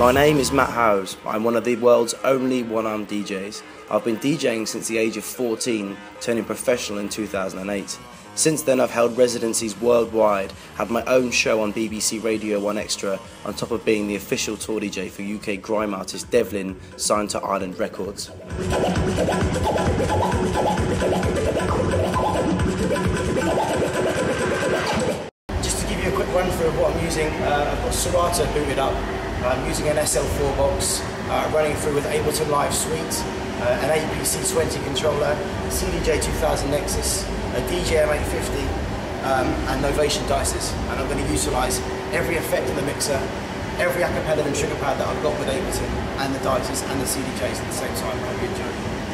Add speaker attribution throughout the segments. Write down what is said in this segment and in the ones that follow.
Speaker 1: My name is Matt Howes. I'm one of the world's only one-armed DJs. I've been DJing since the age of 14, turning professional in 2008. Since then I've held residencies worldwide, had my own show on BBC Radio 1 Extra, on top of being the official tour DJ for UK grime artist Devlin, signed to Island Records. Just to give you a quick run through of what I'm using, I've got Serato booted up. I'm using an SL4 box, running through with Ableton Live Suite, an APC20 controller, CDJ 2000 Nexus, a DJM 850, and Novation dices. And I'm going to utilise every effect in the mixer, every acapella and trigger pad that I've got with Ableton, and the dices and the CDJs at the same time. I hope you enjoy.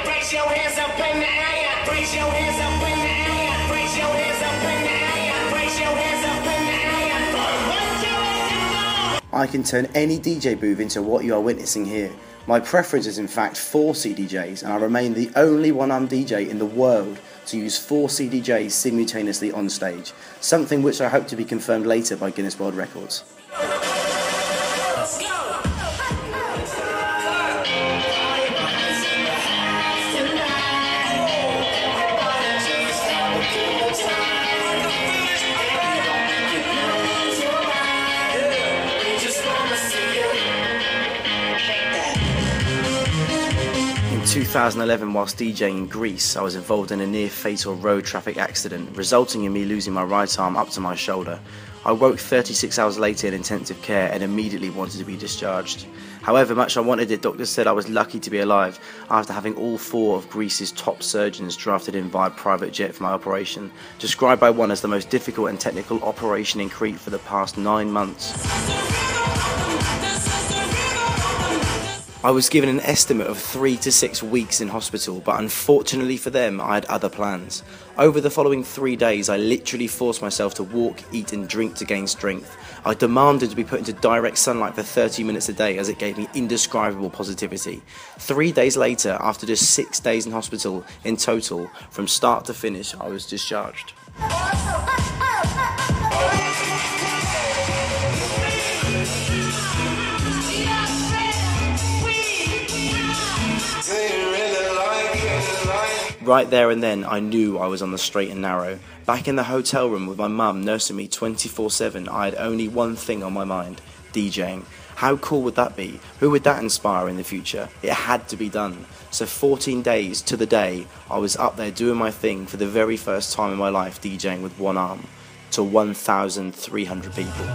Speaker 1: Raise your hands up in the air, raise your hands up in the air, raise your hands up in the air, raise your hands up in the air. I can turn any DJ booth into what you are witnessing here. My preference is in fact 4 CDJs, and I remain the only one-armed DJ in the world to use 4 CDJs simultaneously on stage, something which I hope to be confirmed later by Guinness World Records. In 2011, whilst DJing in Greece, I was involved in a near-fatal road traffic accident, resulting in me losing my right arm up to my shoulder. I woke 36 hours later in intensive care and immediately wanted to be discharged. However much I wanted it, doctors said I was lucky to be alive after having all 4 of Greece's top surgeons drafted in via private jet for my operation, described by one as the most difficult and technical operation in Crete for the past 9 months. I was given an estimate of 3 to 6 weeks in hospital, but unfortunately for them, I had other plans. Over the following 3 days, I literally forced myself to walk, eat and drink to gain strength. I demanded to be put into direct sunlight for 30 minutes a day, as it gave me indescribable positivity. 3 days later, after just 6 days in hospital in total, from start to finish, I was discharged. Right there and then, I knew I was on the straight and narrow. Back in the hotel room with my mum nursing me 24/7, I had only one thing on my mind: DJing. How cool would that be? Who would that inspire in the future? It had to be done. So 14 days to the day, I was up there doing my thing for the very first time in my life, DJing with one arm, to 1,300 people.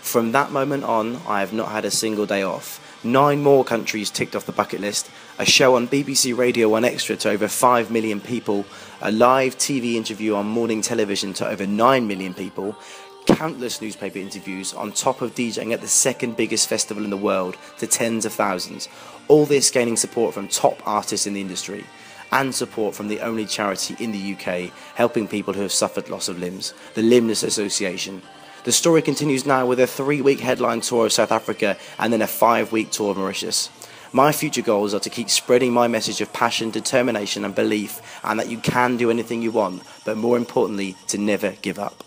Speaker 1: From that moment on, I have not had a single day off. 9 more countries ticked off the bucket list, a show on BBC Radio 1 Extra to over 5 million people, a live TV interview on morning television to over 9 million people, countless newspaper interviews on top of DJing at the second biggest festival in the world to tens of thousands. All this gaining support from top artists in the industry, and support from the only charity in the UK helping people who have suffered loss of limbs, the Limbless-Association. The story continues now with a 3-week headline tour of South Africa and then a 5-week tour of Mauritius. My future goals are to keep spreading my message of passion, determination and belief, and that you can do anything you want, but more importantly, to never give up.